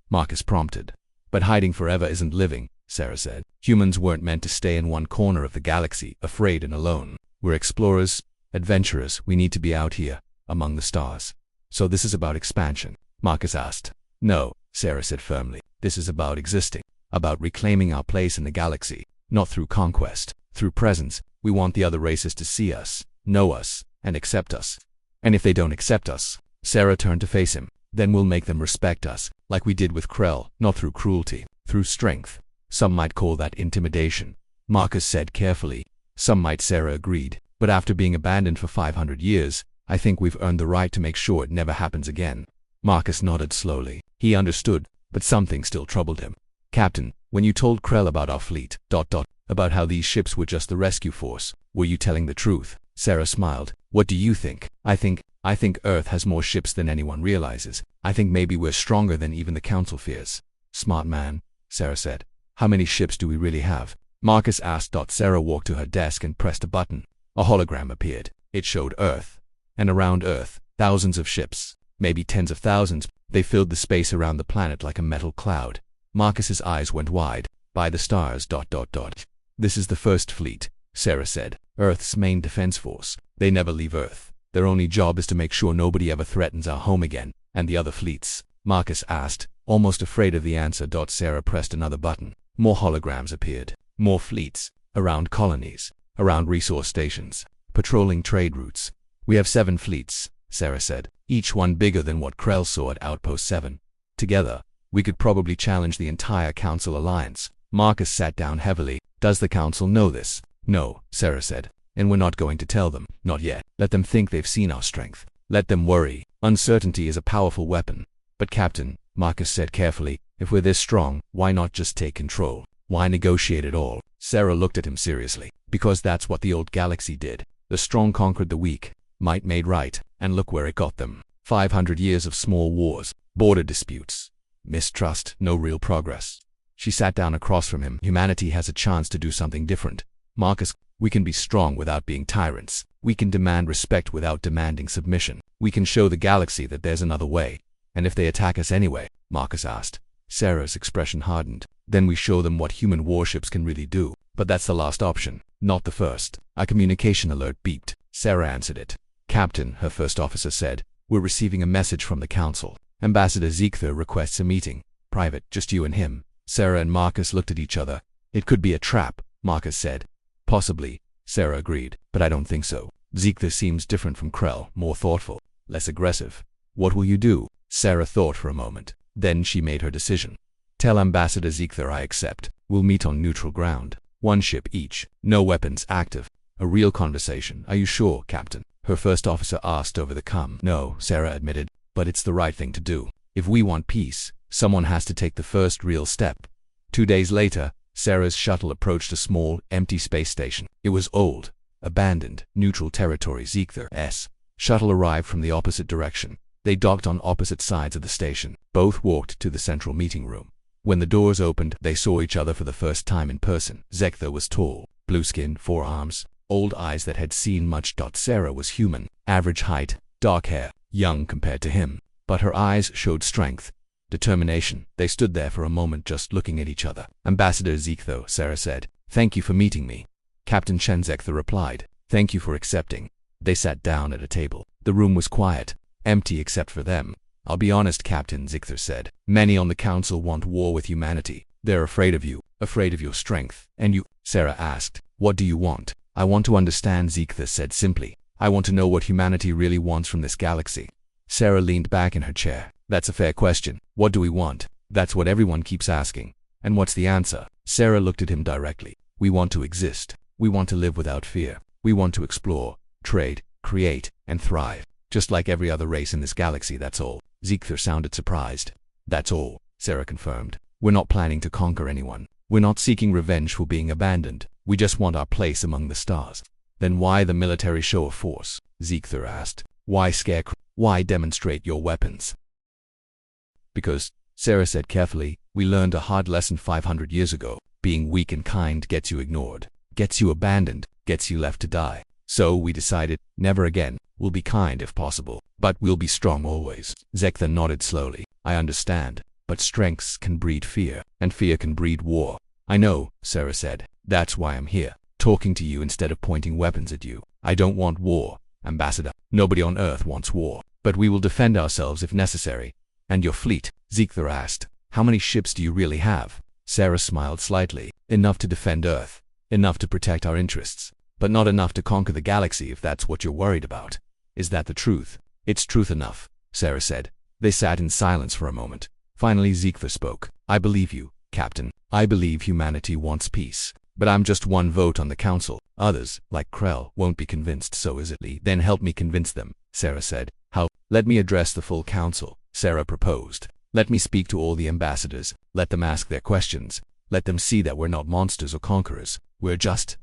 Marcus prompted. But hiding forever isn't living, Sarah said. Humans weren't meant to stay in one corner of the galaxy, afraid and alone. We're explorers, adventurers. We need to be out here, among the stars. So this is about expansion? Marcus asked. No, Sarah said firmly. This is about existing. About reclaiming our place in the galaxy. Not through conquest. Through presence. We want the other races to see us, know us, and accept us. And if they don't accept us, Sarah turned to face him, then we'll make them respect us, like we did with Krell, not through cruelty, through strength. Some might call that intimidation, Marcus said carefully. Some might, Sarah agreed. But after being abandoned for 500 years, I think we've earned the right to make sure it never happens again. Marcus nodded slowly. He understood, but something still troubled him. Captain, when you told Krell about our fleet, about how these ships were just the rescue force, were you telling the truth? Sarah smiled. What do you think? I think Earth has more ships than anyone realizes. I think maybe we're stronger than even the Council fears. Smart man, Sarah said. How many ships do we really have? Marcus asked. Sarah walked to her desk and pressed a button. A hologram appeared. It showed Earth. And around Earth, thousands of ships, maybe tens of thousands. They filled the space around the planet like a metal cloud. Marcus's eyes went wide. By the stars. This is the First Fleet, Sarah said. Earth's main defense force. They never leave Earth. Their only job is to make sure nobody ever threatens our home again. And the other fleets? Marcus asked, almost afraid of the answer. Sarah pressed another button. More holograms appeared. More fleets. Around colonies. Around resource stations. Patrolling trade routes. We have 7 fleets, Sarah said. Each one bigger than what Krell saw at Outpost 7. Together, we could probably challenge the entire Council alliance. Marcus sat down heavily. Does the Council know this? No, Sarah said. And we're not going to tell them. Not yet. Let them think they've seen our strength. Let them worry. Uncertainty is a powerful weapon. But Captain, Marcus said carefully, if we're this strong, why not just take control? Why negotiate at all? Sarah looked at him seriously. Because that's what the old galaxy did. The strong conquered the weak. Might made right. And look where it got them. 500 years of small wars. Border disputes. Mistrust. No real progress. She sat down across from him. Humanity has a chance to do something different. Marcus, we can be strong without being tyrants. We can demand respect without demanding submission. We can show the galaxy that there's another way. And if they attack us anyway? Marcus asked. Sarah's expression hardened. Then we show them what human warships can really do. But that's the last option, not the first. A communication alert beeped. Sarah answered it. Captain, her first officer said, we're receiving a message from the Council. Ambassador Ziegther requests a meeting. Private, just you and him. Sarah and Marcus looked at each other. It could be a trap, Marcus said. Possibly, Sarah agreed, but I don't think so. Ziegther seems different from Krell, more thoughtful, less aggressive. What will you do? Sarah thought for a moment. Then she made her decision. Tell Ambassador Ziegther I accept. We'll meet on neutral ground. 1 ship each. No weapons active. A real conversation. Are you sure, Captain? Her first officer asked over the com. No, Sarah admitted, but it's the right thing to do. If we want peace, someone has to take the first real step. 2 days later, Sarah's shuttle approached a small, empty space station. It was old, abandoned, neutral territory. Ziegther's shuttle arrived from the opposite direction. They docked on opposite sides of the station. Both walked to the central meeting room. When the doors opened, they saw each other for the first time in person. Ziegther was tall, blue skin, 4 arms, old eyes that had seen much. Sarah was human, average height, dark hair, young compared to him. But her eyes showed strength, determination. They stood there for a moment just looking at each other. Ambassador Ziegther, Sarah said, thank you for meeting me. Captain Chen Ziegther replied, thank you for accepting. They sat down at a table. The room was quiet, empty except for them. I'll be honest, Captain, Ziegther said. Many on the Council want war with humanity. They're afraid of you, afraid of your strength. And you? Sarah asked, what do you want? I want to understand, Ziegther said simply. I want to know what humanity really wants from this galaxy. Sarah leaned back in her chair. That's a fair question. What do we want? That's what everyone keeps asking. And what's the answer? Sarah looked at him directly. We want to exist. We want to live without fear. We want to explore, trade, create, and thrive. Just like every other race in this galaxy, that's all. Ziegther sounded surprised. That's all, Sarah confirmed. We're not planning to conquer anyone. We're not seeking revenge for being abandoned. We just want our place among the stars. Then why the military show of force? Ziegler asked. Why scare? Why demonstrate your weapons? Because, Sarah said carefully, we learned a hard lesson 500 years ago. Being weak and kind gets you ignored, gets you abandoned, gets you left to die. So we decided, never again. We'll be kind if possible, but we'll be strong always. Ziegler nodded slowly. I understand, but strengths can breed fear, and fear can breed war. I know, Sarah said. That's why I'm here, talking to you instead of pointing weapons at you. I don't want war, Ambassador. Nobody on Earth wants war, but we will defend ourselves if necessary. And your fleet? Ziegler asked. How many ships do you really have? Sarah smiled slightly. Enough to defend Earth, enough to protect our interests, but not enough to conquer the galaxy if that's what you're worried about. Is that the truth? It's truth enough, Sarah said. They sat in silence for a moment. Finally Ziegler spoke. I believe you, Captain. I believe humanity wants peace. But I'm just one vote on the council. Others, like Krell, won't be convinced, so is it? Then help me convince them, Sarah said. How? Let me address the full council, Sarah proposed. Let me speak to all the ambassadors. Let them ask their questions. Let them see that we're not monsters or conquerors. We're just ...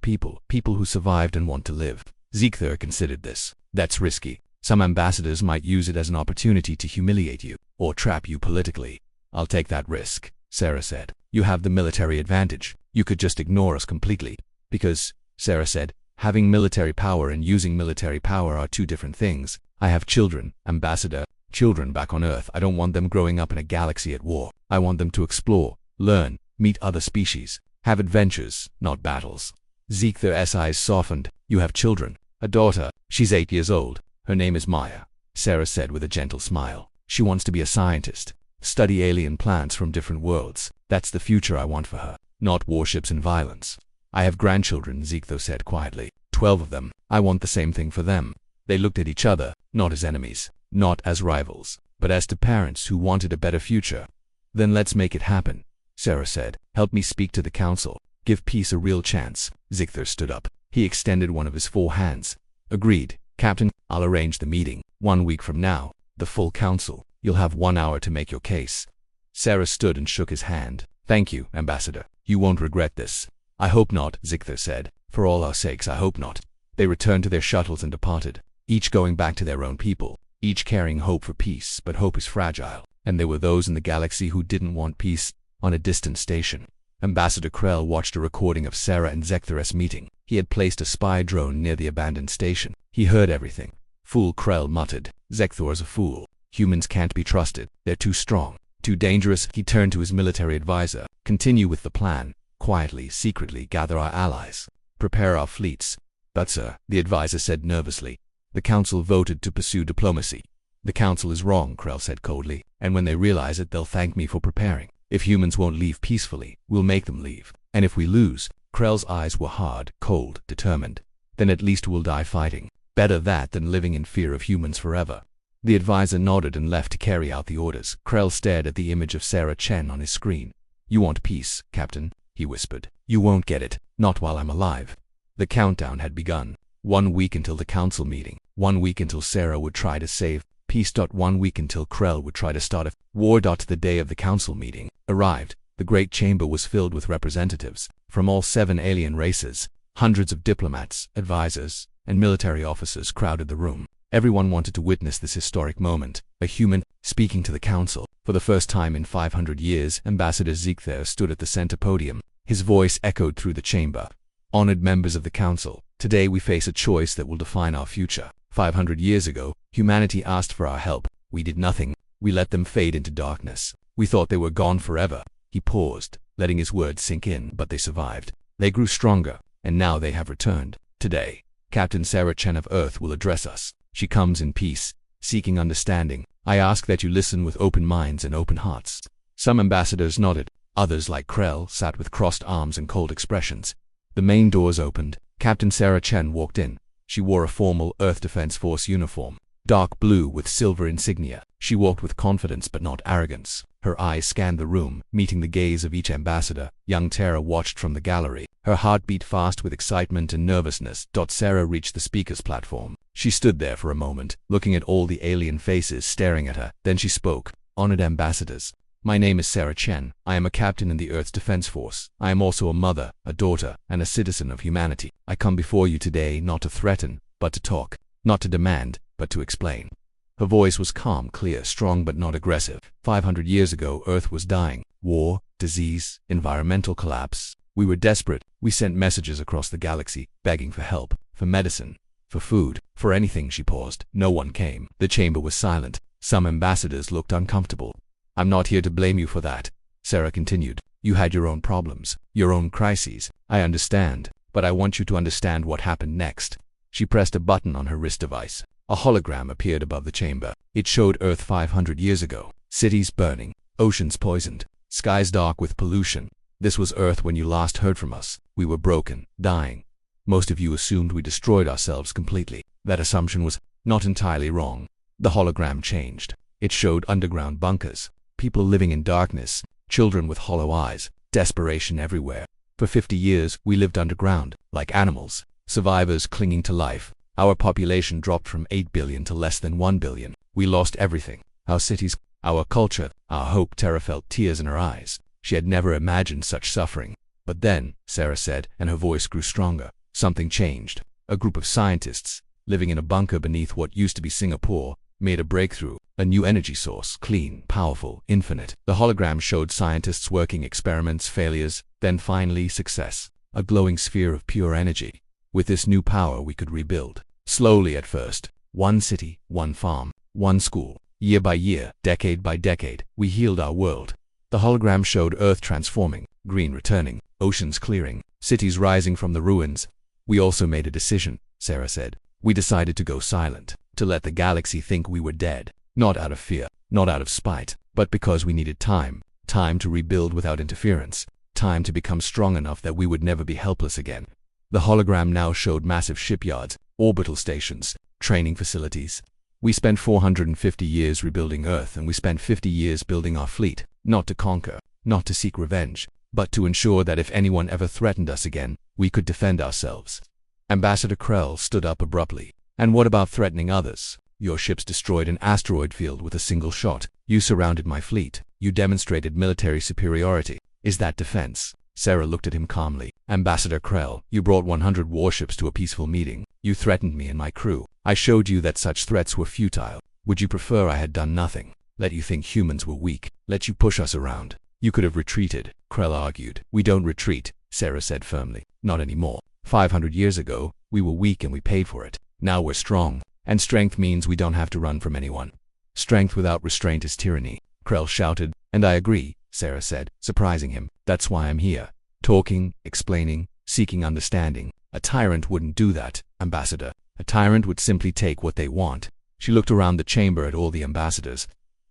people who survived and want to live. Ziegler considered this. That's risky. Some ambassadors might use it as an opportunity to humiliate you, or trap you politically. I'll take that risk, Sarah said. You have the military advantage. You could just ignore us completely. Because, Sarah said, having military power and using military power are two different things. I have children, Ambassador, children back on Earth. I don't want them growing up in a galaxy at war. I want them to explore, learn, meet other species, have adventures, not battles. Ziegler's eyes softened. You have children. A daughter. She's 8 years old. Her name is Maya, Sarah said with a gentle smile. She wants to be a scientist, study alien plants from different worlds. That's the future I want for her, not warships and violence. I have grandchildren, Ziegler said quietly. 12 of them. I want the same thing for them. They looked at each other, not as enemies, not as rivals, but as to parents who wanted a better future. Then let's make it happen, Sarah said. Help me speak to the council. Give peace a real chance. Ziegler stood up. He extended one of his 4 hands. Agreed, Captain. I'll arrange the meeting. 1 week from now, the full council. You'll have 1 hour to make your case. Sarah stood and shook his hand. Thank you, Ambassador. You won't regret this. I hope not, Ziegler said. For all our sakes, I hope not. They returned to their shuttles and departed, each going back to their own people, each carrying hope for peace, but hope is fragile, and there were those in the galaxy who didn't want peace. On a distant station, Ambassador Krell watched a recording of Sarah and Ziegler's meeting. He had placed a spy drone near the abandoned station. He heard everything. Fool, Krell muttered. Ziegler's a fool. Humans can't be trusted. They're too strong, too dangerous. He turned to his military advisor. Continue with the plan. Quietly, secretly gather our allies. Prepare our fleets. But sir, the advisor said nervously. The council voted to pursue diplomacy. The council is wrong, Krell said coldly, and when they realize it, they'll thank me for preparing. If humans won't leave peacefully, we'll make them leave. And if we lose, Krell's eyes were hard, cold, determined. Then at least we'll die fighting. Better that than living in fear of humans forever. The advisor nodded and left to carry out the orders. Krell stared at the image of Sarah Chen on his screen. You want peace, Captain, he whispered. You won't get it, not while I'm alive. The countdown had begun. 1 week until the council meeting. 1 week until Sarah would try to save peace. 1 week until Krell would try to start a war. The day of the council meeting arrived. The great chamber was filled with representatives from all 7 alien races. Hundreds of diplomats, advisors, and military officers crowded the room. Everyone wanted to witness this historic moment. A human speaking to the council. For the first time in 500 years, Ambassador Ziegler stood at the center podium. His voice echoed through the chamber. Honored members of the council, today we face a choice that will define our future. 500 years ago, humanity asked for our help. We did nothing. We let them fade into darkness. We thought they were gone forever. He paused, letting his words sink in, but they survived. They grew stronger, and now they have returned. Today, Captain Sarah Chen of Earth will address us. She comes in peace, seeking understanding. I ask that you listen with open minds and open hearts. Some ambassadors nodded. Others, like Krell, sat with crossed arms and cold expressions. The main doors opened. Captain Sarah Chen walked in. She wore a formal Earth Defense Force uniform, dark blue with silver insignia. She walked with confidence but not arrogance. Her eyes scanned the room, meeting the gaze of each ambassador. Young Tara watched from the gallery. Her heart beat fast with excitement and nervousness. Sarah reached the speaker's platform. She stood there for a moment, looking at all the alien faces staring at her. Then she spoke. Honored ambassadors, My name is Sarah Chen. I am a captain in the Earth's Defense Force. I am also a mother, a daughter, and a citizen of humanity. I come before you today not to threaten, but to talk. Not to demand, but to explain. Her voice was calm, clear, strong, but not aggressive. 500 years ago, Earth was dying. War, disease, environmental collapse. We were desperate. We sent messages across the galaxy, begging for help, for medicine, for food, for anything. She paused. No one came. The chamber was silent. Some ambassadors looked uncomfortable. I'm not here to blame you for that, Sarah continued. You had your own problems, your own crises. I understand, but I want you to understand what happened next. She pressed a button on her wrist device. A hologram appeared above the chamber. It showed Earth 500 years ago. Cities burning, oceans poisoned, skies dark with pollution. This was Earth when you last heard from us. We were broken, dying. Most of you assumed we destroyed ourselves completely. That assumption was not entirely wrong. The hologram changed. It showed underground bunkers, people living in darkness, children with hollow eyes, desperation everywhere. For 50 years, we lived underground, like animals, survivors clinging to life. Our population dropped from 8 billion to less than 1 billion. We lost everything. Our cities, our culture, our hope. Tara felt tears in her eyes. She had never imagined such suffering. But then, Sarah said, and her voice grew stronger, something changed. A group of scientists, living in a bunker beneath what used to be Singapore, made a breakthrough. A new energy source, clean, powerful, infinite. The hologram showed scientists working experiments, failures, then finally success. A glowing sphere of pure energy. With this new power we could rebuild. Slowly at first. One city, one farm, one school. Year by year, decade by decade, we healed our world. The hologram showed Earth transforming, green returning, oceans clearing, cities rising from the ruins. We also made a decision, Sarah said. We decided to go silent, to let the galaxy think we were dead. Not out of fear, not out of spite, but because we needed time. Time to rebuild without interference. Time to become strong enough that we would never be helpless again. The hologram now showed massive shipyards, orbital stations, training facilities. We spent 450 years rebuilding Earth, and we spent 50 years building our fleet, not to conquer, not to seek revenge, but to ensure that if anyone ever threatened us again, we could defend ourselves. Ambassador Krell stood up abruptly. And what about threatening others? Your ships destroyed an asteroid field with a single shot. You surrounded my fleet. You demonstrated military superiority. Is that defense? Sarah looked at him calmly. Ambassador Krell, you brought 100 warships to a peaceful meeting. You threatened me and my crew. I showed you that such threats were futile. Would you prefer I had done nothing? Let you think humans were weak? Let you push us around? You could have retreated, Krell argued. We don't retreat, Sarah said firmly. Not anymore. 500 years ago, we were weak and we paid for it. Now we're strong. And strength means we don't have to run from anyone. Strength without restraint is tyranny, Krell shouted. And I agree, Sarah said, surprising him. That's why I'm here. Talking, explaining, seeking understanding. A tyrant wouldn't do that, Ambassador. A tyrant would simply take what they want. She looked around the chamber at all the ambassadors.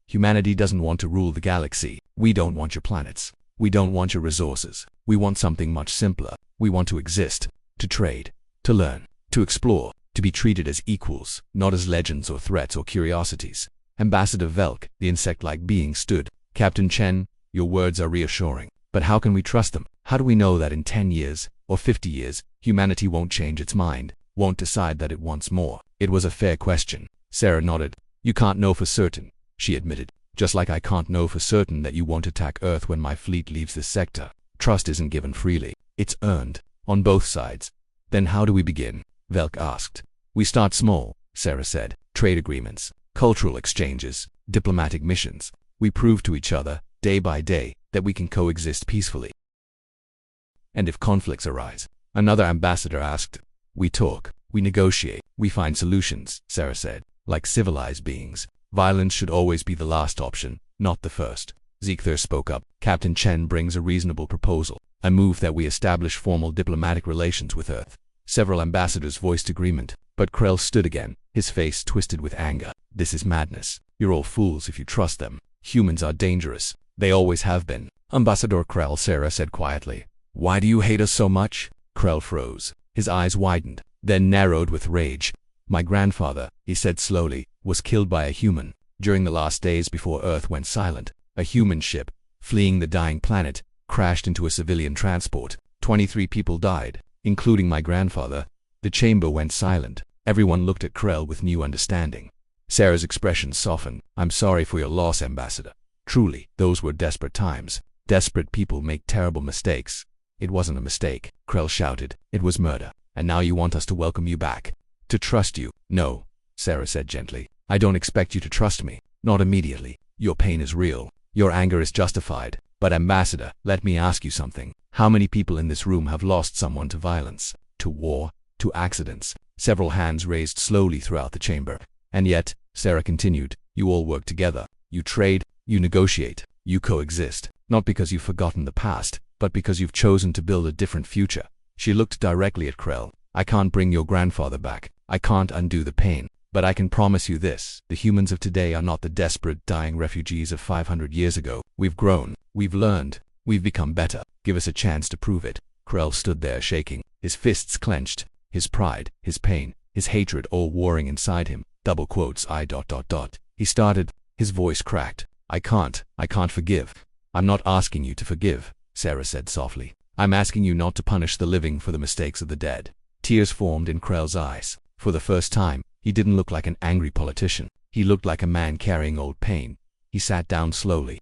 Humanity doesn't want to rule the galaxy. We don't want your planets. We don't want your resources. We want something much simpler. We want to exist, to trade, to learn, to explore, to be treated as equals, not as legends or threats or curiosities. Ambassador Velk, the insect-like being, stood. Captain Chen, your words are reassuring. But how can we trust them? How do we know that in 10 years, or 50 years, humanity won't change its mind, won't decide that it wants more? It was a fair question. Sarah nodded. You can't know for certain, she admitted. Just like I can't know for certain that you won't attack Earth when my fleet leaves this sector. Trust isn't given freely. It's earned, on both sides. Then how do we begin? Velk asked. We start small, Sarah said. Trade agreements, cultural exchanges, diplomatic missions. We prove to each other, day by day, that we can coexist peacefully. And if conflicts arise? Another ambassador asked. We talk, we negotiate, we find solutions, Sarah said. Like civilized beings, violence should always be the last option, not the first. Ziegther spoke up. Captain Chen brings a reasonable proposal. I move that we establish formal diplomatic relations with Earth. Several ambassadors voiced agreement, but Krell stood again, his face twisted with anger. This is madness. You're all fools if you trust them. Humans are dangerous. They always have been. Ambassador Krell, Sarah said quietly. Why do you hate us so much? Krell froze. His eyes widened, then narrowed with rage. My grandfather, he said slowly, was killed by a human. During the last days before Earth went silent, a human ship, fleeing the dying planet, crashed into a civilian transport. 23 people died, including my grandfather. The chamber went silent. Everyone looked at Krell with new understanding. Sarah's expression softened. I'm sorry for your loss, Ambassador. Truly, those were desperate times. Desperate people make terrible mistakes. It wasn't a mistake, Krell shouted. It was murder. And now you want us to welcome you back. To trust you. No, Sarah said gently. I don't expect you to trust me. Not immediately. Your pain is real. Your anger is justified. But Ambassador, let me ask you something. How many people in this room have lost someone to violence, to war, to accidents? Several hands raised slowly throughout the chamber. And yet, Sarah continued, you all work together. You trade, you negotiate, you coexist. Not because you've forgotten the past, but because you've chosen to build a different future. She looked directly at Krell. I can't bring your grandfather back. I can't undo the pain. But I can promise you this, the humans of today are not the desperate, dying refugees of 500 years ago. We've grown, we've learned, we've become better. Give us a chance to prove it. Krell stood there shaking, his fists clenched, his pride, his pain, his hatred all warring inside him. Double quotes He started, his voice cracked. I can't forgive. I'm not asking you to forgive, Sarah said softly. I'm asking you not to punish the living for the mistakes of the dead. Tears formed in Krell's eyes. For the first time, he didn't look like an angry politician. He looked like a man carrying old pain. He sat down slowly.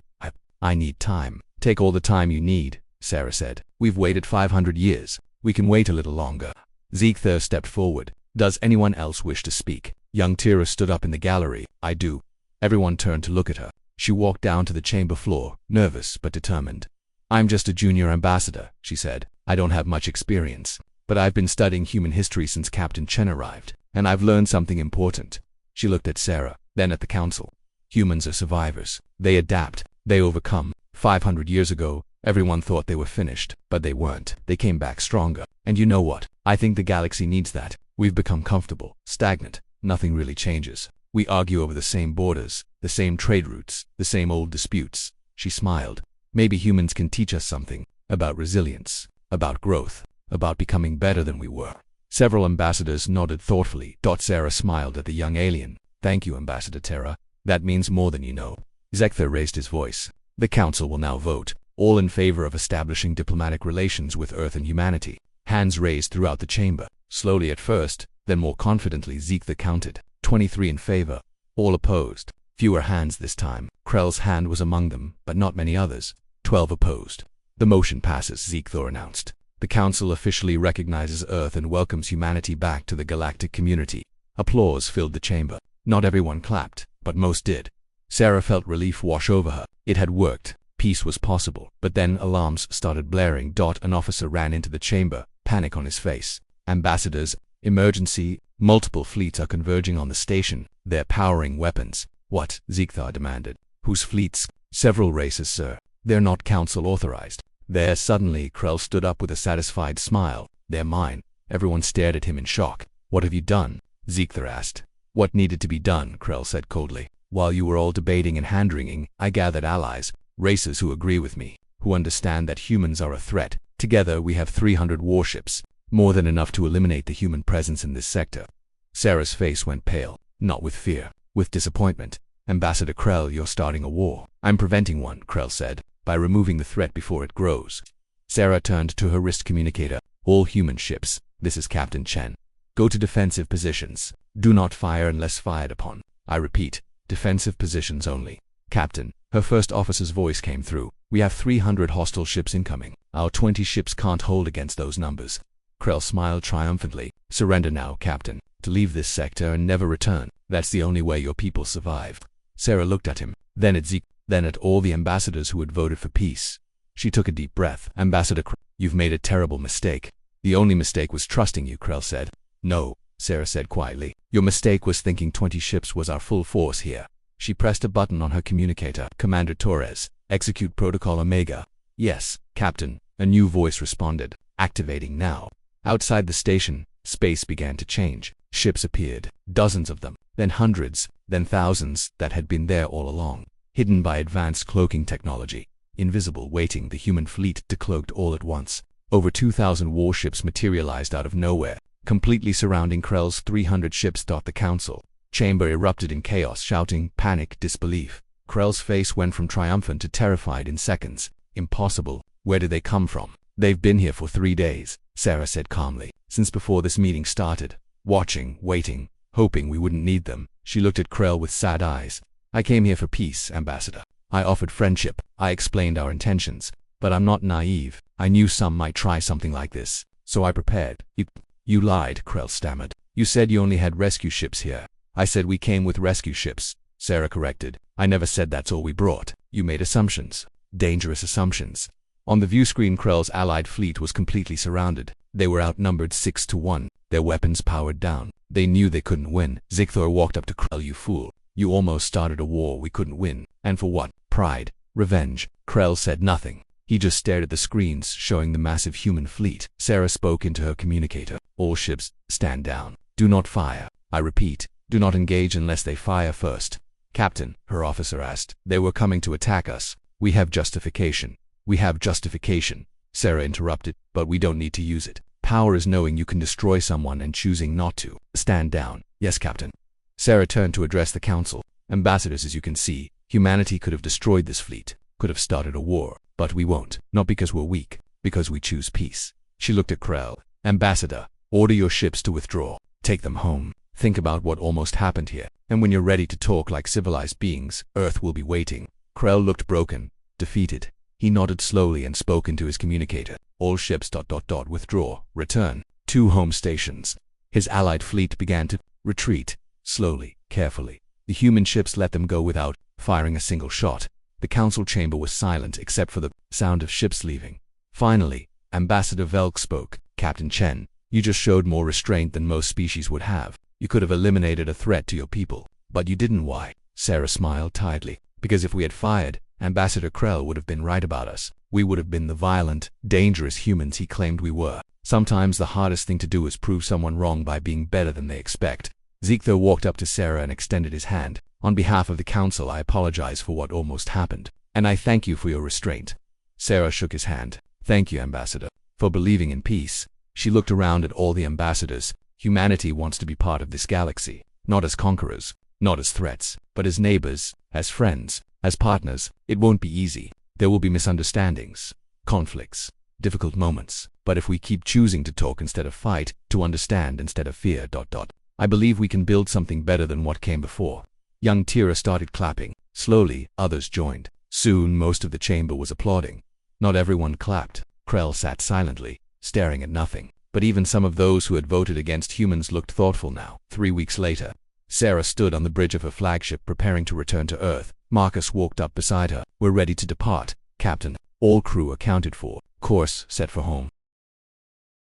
I need time. Take all the time you need, Sarah said. We've waited 500 years. We can wait a little longer. Ziegther stepped forward. Does anyone else wish to speak? Young Tira stood up in the gallery. I do. Everyone turned to look at her. She walked down to the chamber floor, nervous but determined. I'm just a junior ambassador, she said. I don't have much experience. But I've been studying human history since Captain Chen arrived. And I've learned something important. She looked at Sarah, then at the council. Humans are survivors. They adapt. They overcome. 500 years ago, everyone thought they were finished, but they weren't. They came back stronger. And you know what? I think the galaxy needs that. We've become comfortable, stagnant. Nothing really changes. We argue over the same borders, the same trade routes, the same old disputes. She smiled. Maybe humans can teach us something about resilience, about growth, about becoming better than we were. Several ambassadors nodded thoughtfully. Sarah smiled at the young alien. Thank you, Ambassador Terra. That means more than you know. Ziegther raised his voice. The council will now vote, all in favor of establishing diplomatic relations with Earth and humanity. Hands raised throughout the chamber. Slowly at first, then more confidently Ziegther counted. 23 in favor. All opposed. Fewer hands this time. Krell's hand was among them, but not many others. 12 opposed. The motion passes, Ziegther announced. The council officially recognizes Earth and welcomes humanity back to the galactic community. Applause filled the chamber. Not everyone clapped, but most did. Sarah felt relief wash over her. It had worked. Peace was possible. But then alarms started blaring. An officer ran into the chamber, panic on his face. Ambassadors, emergency, multiple fleets are converging on the station. They're powering weapons. What? Ziegther demanded. Whose fleets? Several races, sir. They're not council authorized. There suddenly Krell stood up with a satisfied smile. They're mine. Everyone stared at him in shock. What have you done? Ziegther asked. What needed to be done, Krell said coldly. While you were all debating and hand-wringing, I gathered allies, races who agree with me, who understand that humans are a threat. Together we have 300 warships, more than enough to eliminate the human presence in this sector. Sarah's face went pale, not with fear, with disappointment. Ambassador Krell, you're starting a war. I'm preventing one, Krell said, by removing the threat before it grows. Sarah turned to her wrist communicator. All human ships, this is Captain Chen. Go to defensive positions. Do not fire unless fired upon. I repeat, defensive positions only. Captain, her first officer's voice came through. We have 300 hostile ships incoming. Our 20 ships can't hold against those numbers. Krell smiled triumphantly. Surrender now, Captain. To leave this sector and never return. That's the only way your people survive. Sarah looked at him, then at Zeke, then at all the ambassadors who had voted for peace. She took a deep breath. Ambassador Krell, you've made a terrible mistake. The only mistake was trusting you, Krell said. No, Sarah said quietly. Your mistake was thinking 20 ships was our full force here. She pressed a button on her communicator. Commander Torres, execute Protocol Omega. Yes, Captain, a new voice responded. Activating now. Outside the station, space began to change. Ships appeared, dozens of them, then hundreds, then thousands that had been there all along, hidden by advanced cloaking technology. Invisible, waiting, the human fleet decloaked all at once. Over 2,000 warships materialized out of nowhere, completely surrounding Krell's 300 ships. The council chamber erupted in chaos, shouting, panic, disbelief. Krell's face went from triumphant to terrified in seconds. Impossible. Where did they come from? They've been here for 3 days, Sarah said calmly, since before this meeting started. Watching, waiting, hoping we wouldn't need them. She looked at Krell with sad eyes. I came here for peace, Ambassador. I offered friendship. I explained our intentions. But I'm not naive. I knew some might try something like this. So I prepared. You lied, Krell stammered. You said you only had rescue ships here. I said we came with rescue ships, Sarah corrected. I never said that's all we brought. You made assumptions. Dangerous assumptions. On the view screen, Krell's allied fleet was completely surrounded. They were outnumbered 6-1. Their weapons powered down. They knew they couldn't win. Zikthor walked up to Krell. You fool. You almost started a war we couldn't win. And for what? Pride. Revenge. Krell said nothing. He just stared at the screens showing the massive human fleet. Sarah spoke into her communicator. All ships, stand down. Do not fire. I repeat, do not engage unless they fire first. Captain, her officer asked. They were coming to attack us. We have justification. We have justification. Sarah interrupted, but we don't need to use it. Power is knowing you can destroy someone and choosing not to. Stand down. Yes, Captain. Sarah turned to address the council. Ambassadors, as you can see, humanity could have destroyed this fleet, could have started a war, but we won't. Not because we're weak, because we choose peace. She looked at Krell. Ambassador, order your ships to withdraw. Take them home. Think about what almost happened here. And when you're ready to talk like civilized beings, Earth will be waiting. Krell looked broken, defeated. He nodded slowly and spoke into his communicator. All ships ... withdraw, return. 2 home stations. His allied fleet began to retreat, slowly, carefully. The human ships let them go without firing a single shot. The council chamber was silent except for the sound of ships leaving. Finally, Ambassador Velk spoke. Captain Chen, you just showed more restraint than most species would have. You could have eliminated a threat to your people. But you didn't. Why? Sarah smiled tightly. Because if we had fired, Ambassador Krell would have been right about us. We would have been the violent, dangerous humans he claimed we were. Sometimes the hardest thing to do is prove someone wrong by being better than they expect. Zikthor walked up to Sarah and extended his hand. On behalf of the council, I apologize for what almost happened. And I thank you for your restraint. Sarah shook his hand. Thank you, Ambassador, for believing in peace. She looked around at all the ambassadors. Humanity wants to be part of this galaxy, not as conquerors, not as threats, but as neighbors, as friends, as partners. It won't be easy. There will be misunderstandings, conflicts, difficult moments. But if we keep choosing to talk instead of fight, to understand instead of fear ... I believe we can build something better than what came before. Young Tira started clapping. Slowly, others joined. Soon, most of the chamber was applauding. Not everyone clapped. Krell sat silently, staring at nothing. But even some of those who had voted against humans looked thoughtful now. 3 weeks later, Sarah stood on the bridge of her flagship preparing to return to Earth. Marcus walked up beside her. We're ready to depart, Captain. All crew accounted for. Course set for home.